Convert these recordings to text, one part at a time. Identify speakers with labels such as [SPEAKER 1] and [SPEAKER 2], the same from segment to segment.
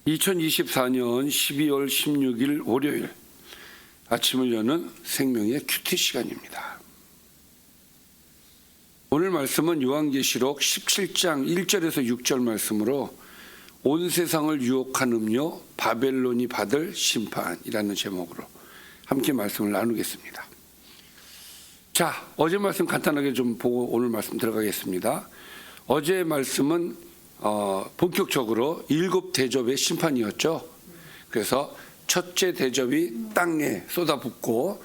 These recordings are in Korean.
[SPEAKER 1] 2024년 12월 16일 월요일 아침을 여는 생명의 큐티 시간입니다. 오늘 말씀은 요한계시록 17장 1절에서 6절 말씀으로 온 세상을 유혹한 음료 바벨론이 받을 심판이라는 제목으로 함께 말씀을 나누겠습니다. 자, 어제 말씀 간단하게 좀 보고 오늘 말씀 들어가겠습니다. 어제 말씀은 본격적으로 7 대접의 심판이었죠. 그래서 첫째 대접이 땅에 쏟아붓고,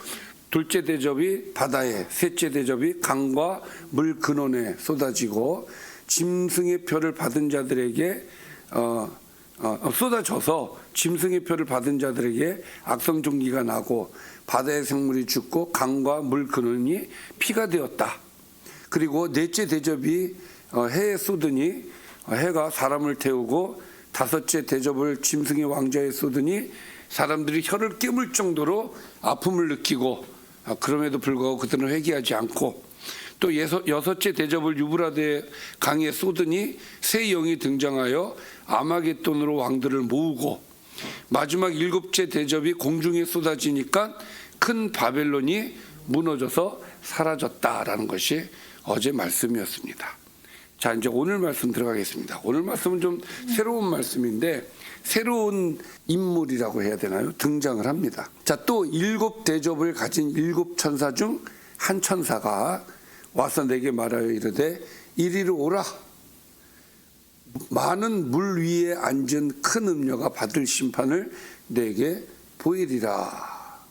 [SPEAKER 1] 둘째 대접이 바다에, 셋째 대접이 강과 물 근원에 쏟아지고, 짐승의 표를 받은 자들에게 쏟아져서 짐승의 표를 받은 자들에게 악성 종기가 나고, 바다의 생물이 죽고 강과 물 근원이 피가 되었다. 그리고 넷째 대접이 해에 쏟으니 해가 사람을 태우고, 다섯째 대접을 짐승의 왕자에 쏟으니 사람들이 혀를 깨물 정도로 아픔을 느끼고, 그럼에도 불구하고 그들은 회개하지 않고, 또 여섯째 대접을 유브라데 강에 쏟으니 새 영이 등장하여 아마겟돈으로 왕들을 모으고, 마지막 7째 대접이 공중에 쏟아지니까 큰 바벨론이 무너져서 사라졌다라는 것이 어제 말씀이었습니다. 자, 이제 오늘 말씀 들어가겠습니다. 오늘 말씀은 좀 새로운 말씀인데, 새로운 인물이라고 해야 되나요? 등장을 합니다. 자, 또 7 대접을 가진 7 천사 중 한 천사가 와서 내게 말하여 이르되 이리로 오라. 많은 물 위에 앉은 큰 음녀가 받을 심판을 내게 보이리라.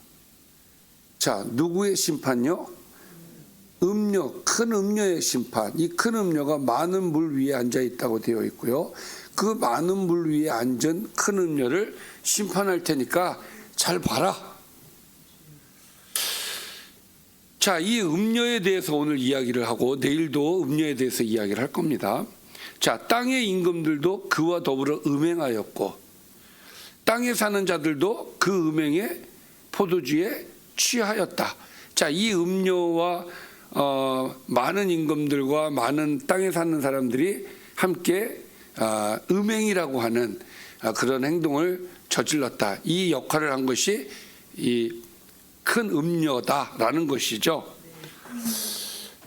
[SPEAKER 1] 자, 누구의 심판요? 음녀, 큰 음녀의 심판. 이 큰 음녀가 많은 물 위에 앉아 있다고 되어 있고요. 그 많은 물 위에 앉은 큰 음녀를 심판할 테니까 잘 봐라. 자, 이 음녀에 대해서 오늘 이야기를 하고, 내일도 음녀에 대해서 이야기를 할 겁니다. 자, 땅의 임금들도 그와 더불어 음행하였고, 땅에 사는 자들도 그 음행에 포도주에 취하였다. 자, 이 음녀와 많은 임금들과 많은 땅에 사는 사람들이 함께 음행이라고 하는 그런 행동을 저질렀다. 이 역할을 한 것이 이 큰 음녀다라는 것이죠.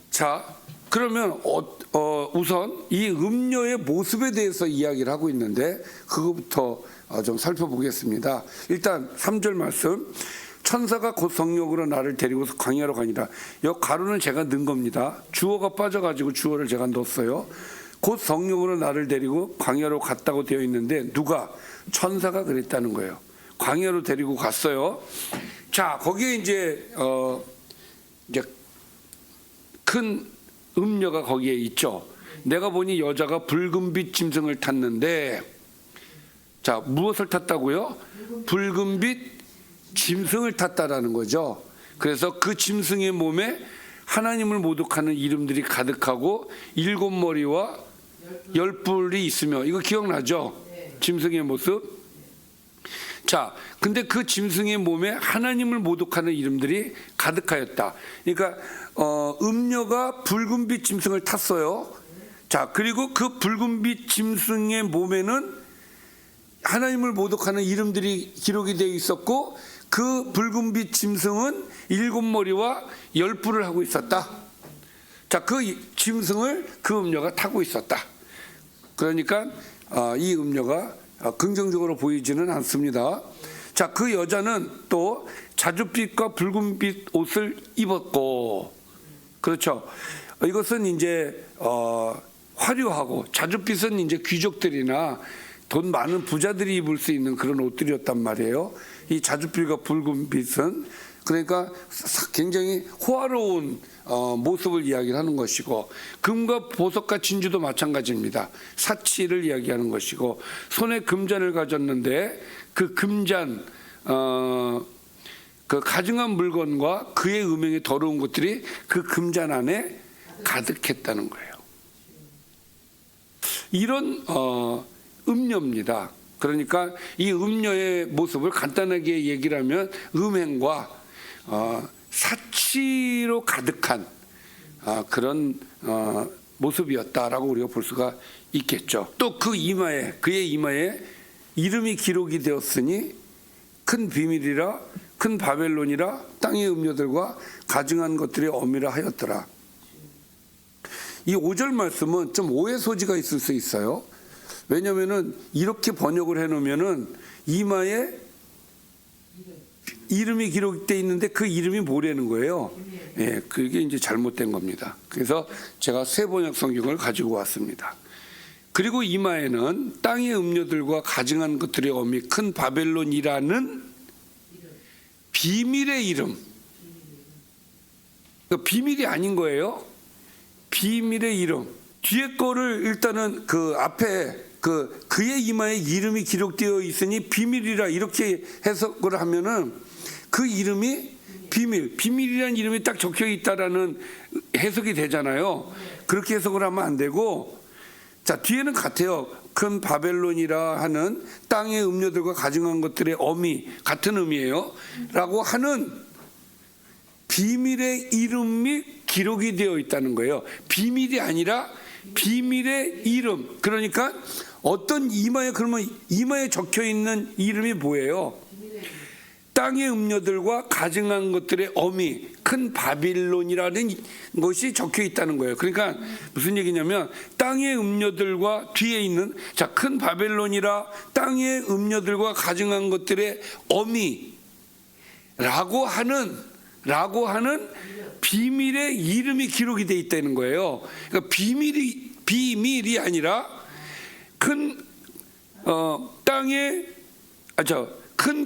[SPEAKER 1] 자, 그러면 우선 이 음녀의 모습에 대해서 이야기를 하고 있는데, 그것부터 좀 살펴보겠습니다. 일단 3절 말씀, 천사가 곧 성령으로 나를 데리고서 광야로 가니라. 여 가로는 제가 넣은 겁니다. 주어가 빠져가지고 주어를 제가 넣었어요. 곧 성령으로 나를 데리고 광야로 갔다고 되어 있는데, 누가? 천사가 그랬다는 거예요. 광야로 데리고 갔어요. 자, 거기에 이제 큰 음녀가 거기에 있죠. 내가 보니 여자가 붉은빛 짐승을 탔는데, 자, 무엇을 탔다고요? 붉은빛 짐승을 탔다라는 거죠. 그래서 그 짐승의 몸에 하나님을 모독하는 이름들이 가득하고 7 머리와 10 뿔이 있으며, 이거 기억나죠? 짐승의 모습. 자, 근데 그 짐승의 몸에 하나님을 모독하는 이름들이 가득하였다. 그러니까 음녀가 붉은빛 짐승을 탔어요. 자, 그리고 그 붉은빛 짐승의 몸에는 하나님을 모독하는 이름들이 기록이 되어 있었고, 그 붉은빛 짐승은 7 머리와 10 뿔을 하고 있었다. 자, 그 짐승을 그 음녀가 타고 있었다. 그러니까 이 음녀가 긍정적으로 보이지는 않습니다. 자, 그 여자는 또 자줏빛과 붉은빛 옷을 입었고, 그렇죠. 이것은 이제 화려하고, 자줏빛은 이제 귀족들이나 돈 많은 부자들이 입을 수 있는 그런 옷들이었단 말이에요. 이 자줏빛과 붉은빛은 그러니까 굉장히 호화로운 모습을 이야기를 하는 것이고, 금과 보석과 진주도 마찬가지입니다. 사치를 이야기하는 것이고, 손에 금잔을 가졌는데 그 금잔, 그 가증한 물건과 그의 음행에 더러운 것들이 그 금잔 안에 가득했다는 거예요. 이런 음녀입니다. 그러니까 이 음녀의 모습을 간단하게 얘기를 하면 음행과 사치로 가득한 그런 모습이었다라고 우리가 볼 수가 있겠죠. 또 그 이마에, 그의 이마에 이름이 기록이 되었으니 큰 비밀이라 큰 바벨론이라 땅의 음료들과 가증한 것들의 어미라 하였더라. 이 5절 말씀은 좀 오해 소지가 있을 수 있어요. 왜냐하면은 이렇게 번역을 해놓으면은 이마에 이름이 기록되어 있는데 그 이름이 뭐라는 거예요? 예, 그게 이제 잘못된 겁니다. 그래서 제가 새 번역 성경을 가지고 왔습니다. 그리고 이마에는 땅의 음료들과 가증한 것들의 어미 큰 바벨론이라는 비밀의 이름. 그러니까 비밀이 아닌 거예요. 비밀의 이름. 뒤에 거를 일단은 그 앞에 그의 이마에 이름이 기록되어 있으니 비밀이라 이렇게 해석을 하면은 그 이름이 비밀이라는 이름이 딱 적혀 있다라는 해석이 되잖아요. 그렇게 해석을 하면 안 되고, 자, 뒤에는 같아요. 큰 바벨론이라 하는 땅의 음료들과 가증한 것들의 어미, 같은 의미예요. 라고 하는 비밀의 이름이 기록이 되어 있다는 거예요. 비밀이 아니라 비밀의 이름. 그러니까 어떤 이마에, 그러면 이마에 적혀 있는 이름이 뭐예요? 땅의 음료들과 가증한 것들의 어미, 큰 바빌론이라는 것이 적혀 있다는 거예요. 그러니까 무슨 얘기냐면 땅의 음료들과 뒤에 있는, 자, 큰 바벨론이라 땅의 음료들과 가증한 것들의 어미라고 하는 비밀의 이름이 기록이 돼 있다는 거예요. 그러니까 비밀이 아니라 큰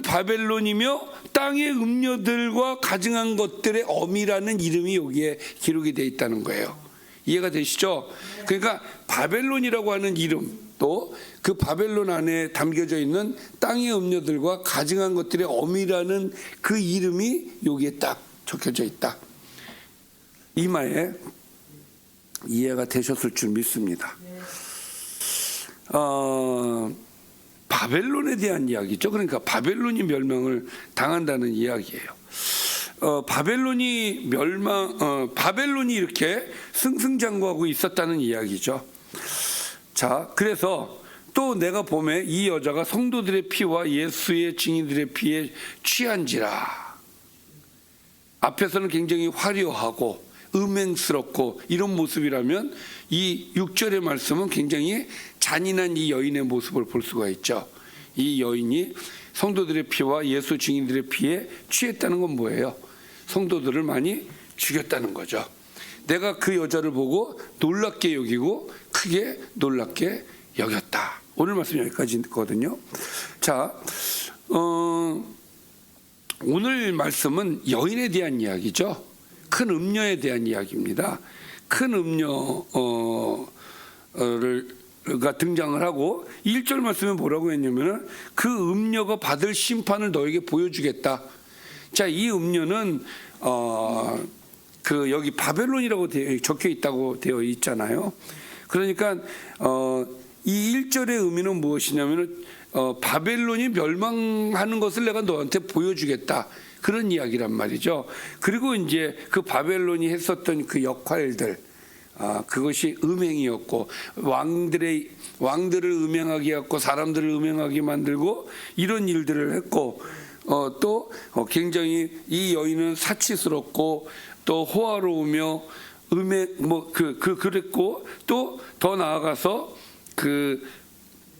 [SPEAKER 1] 바벨론이며 땅의 음료들과 가증한 것들의 어미라는 이름이 여기에 기록이 되어 있다는 거예요. 이해가 되시죠? 그러니까 바벨론이라고 하는 이름, 또 그 바벨론 안에 담겨져 있는 땅의 음료들과 가증한 것들의 어미라는 그 이름이 여기에 딱 적혀져 있다. 이마에 이해가 되셨을 줄 믿습니다. 바벨론에 대한 이야기죠. 그러니까 바벨론이 멸망을 당한다는 이야기예요. 바벨론이 이렇게 승승장구하고 있었다는 이야기죠. 자, 그래서 또 내가 보매 이 여자가 성도들의 피와 예수의 증인들의 피에 취한지라. 앞에서는 굉장히 화려하고 음행스럽고 이런 모습이라면 이 6절의 말씀은 굉장히 잔인한 이 여인의 모습을 볼 수가 있죠. 이 여인이 성도들의 피와 예수 증인들의 피에 취했다는 건 뭐예요? 성도들을 많이 죽였다는 거죠. 내가 그 여자를 보고 놀랍게 여기고 크게 놀랍게 여겼다. 오늘 말씀 여기까지거든요. 자, 오늘 말씀은 여인에 대한 이야기죠. 큰 음녀에 대한 이야기입니다. 큰 음녀가 등장을 하고 1절 말씀에 뭐라고 했냐면은 그 음녀가 받을 심판을 너에게 보여주겠다. 자, 이 음녀는 여기 바벨론이라고 적혀 있다고 되어 있잖아요. 그러니까 이 1절의 의미는 무엇이냐면은 바벨론이 멸망하는 것을 내가 너한테 보여주겠다. 그런 이야기란 말이죠. 그리고 이제 그 바벨론이 했었던 그 역할들, 그것이 음행이었고 왕들을 음행하게 했고 사람들을 음행하게 만들고 이런 일들을 했고, 또 굉장히 이 여인은 사치스럽고 또 호화로우며 그랬고, 또 더 나아가서 그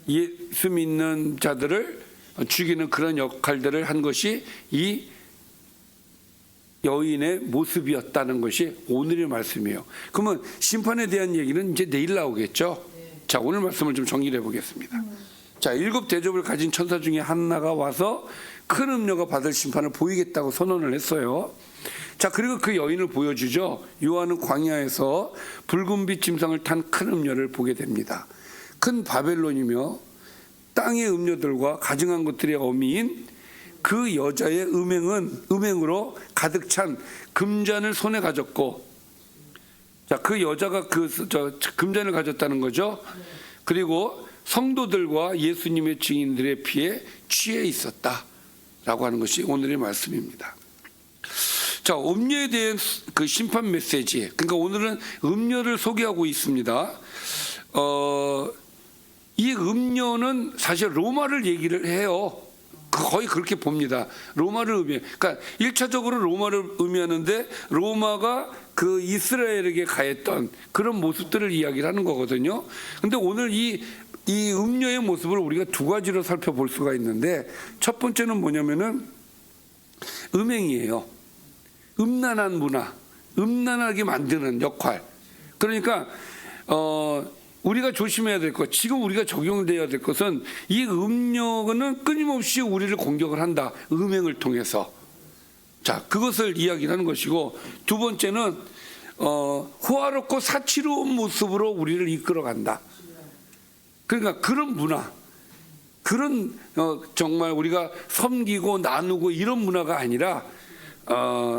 [SPEAKER 1] 예수 믿는 자들을 죽이는 그런 역할들을 한 것이 이 여인의 모습이었다는 것이 오늘의 말씀이에요. 그러면 심판에 대한 얘기는 이제 내일 나오겠죠. 자, 오늘 말씀을 좀 정리를 해보겠습니다. 자, 7 대접을 가진 천사 중에 하나가 와서 큰 음녀가 받을 심판을 보이겠다고 선언을 했어요. 자, 그리고 그 여인을 보여주죠. 요한은 광야에서 붉은빛 짐승을 탄 큰 음녀를 보게 됩니다. 큰 바벨론이며 땅의 음녀들과 가증한 것들의 어미인 그 여자의 음행으로 가득 찬 금잔을 손에 가졌고, 자, 그 여자가 금잔을 가졌다는 거죠. 그리고 성도들과 예수님의 증인들의 피에 취해 있었다라고 하는 것이 오늘의 말씀입니다. 자, 음녀에 대한 그 심판 메시지. 그러니까 오늘은 음녀를 소개하고 있습니다. 이 음료는 사실 로마를 얘기를 해요. 거의 그렇게 봅니다. 로마를 의미해. 그러니까 1차적으로 로마를 의미하는데 로마가 그 이스라엘에게 가했던 그런 모습들을 이야기를 하는 거거든요. 근데 오늘 이 음료의 모습을 우리가 두 가지로 살펴볼 수가 있는데, 첫 번째는 뭐냐면은 음행이에요. 음란한 문화, 음란하게 만드는 역할. 그러니까 우리가 조심해야 될 것, 지금 우리가 적용돼야 될 것은 이 음료는 끊임없이 우리를 공격을 한다. 음행을 통해서. 자, 그것을 이야기하는 것이고, 두 번째는 호화롭고 사치로운 모습으로 우리를 이끌어간다. 그러니까 그런 문화, 그런 정말 우리가 섬기고 나누고 이런 문화가 아니라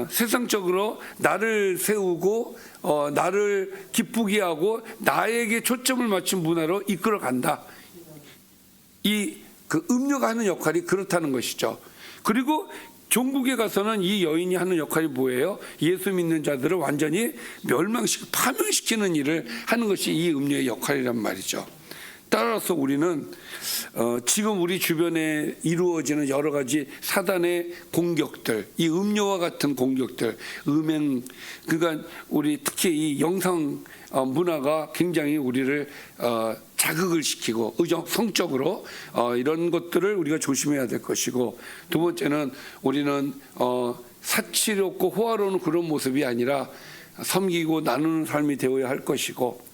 [SPEAKER 1] 세상적으로 나를 세우고 나를 기쁘게 하고 나에게 초점을 맞춘 문화로 이끌어간다. 그 음료가 하는 역할이 그렇다는 것이죠. 그리고 종국에 가서는 이 여인이 하는 역할이 뭐예요? 예수 믿는 자들을 완전히 멸망시키고 파멸시키는 일을 하는 것이 이 음료의 역할이란 말이죠. 따라서 우리는 지금 우리 주변에 이루어지는 여러 가지 사단의 공격들, 이 음료와 같은 공격들, 음행, 그러니까 우리 특히 이 영상 문화가 굉장히 우리를 자극을 시키고 성적으로 이런 것들을 우리가 조심해야 될 것이고, 두 번째는 우리는 사치롭고 호화로운 그런 모습이 아니라 섬기고 나누는 삶이 되어야 할 것이고,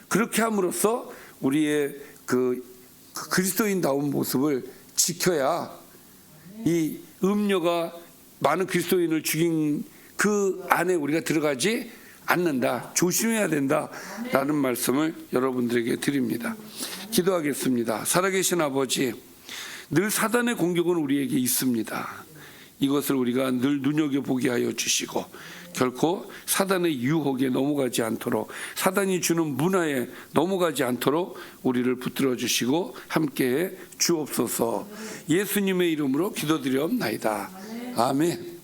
[SPEAKER 1] 그렇게 함으로써 우리의 그 그리스도인다운 모습을 지켜야 이 음료가 많은 그리스도인을 죽인 그 안에 우리가 들어가지 않는다. 조심해야 된다라는 말씀을 여러분들에게 드립니다. 기도하겠습니다. 살아계신 아버지, 늘 사단의 공격은 우리에게 있습니다. 이것을 우리가 늘 눈여겨보게 하여 주시고, 결코 사단의 유혹에 넘어가지 않도록, 사단이 주는 문화에 넘어가지 않도록 우리를 붙들어 주시고 함께해 주옵소서. 예수님의 이름으로 기도드리옵나이다. 아멘.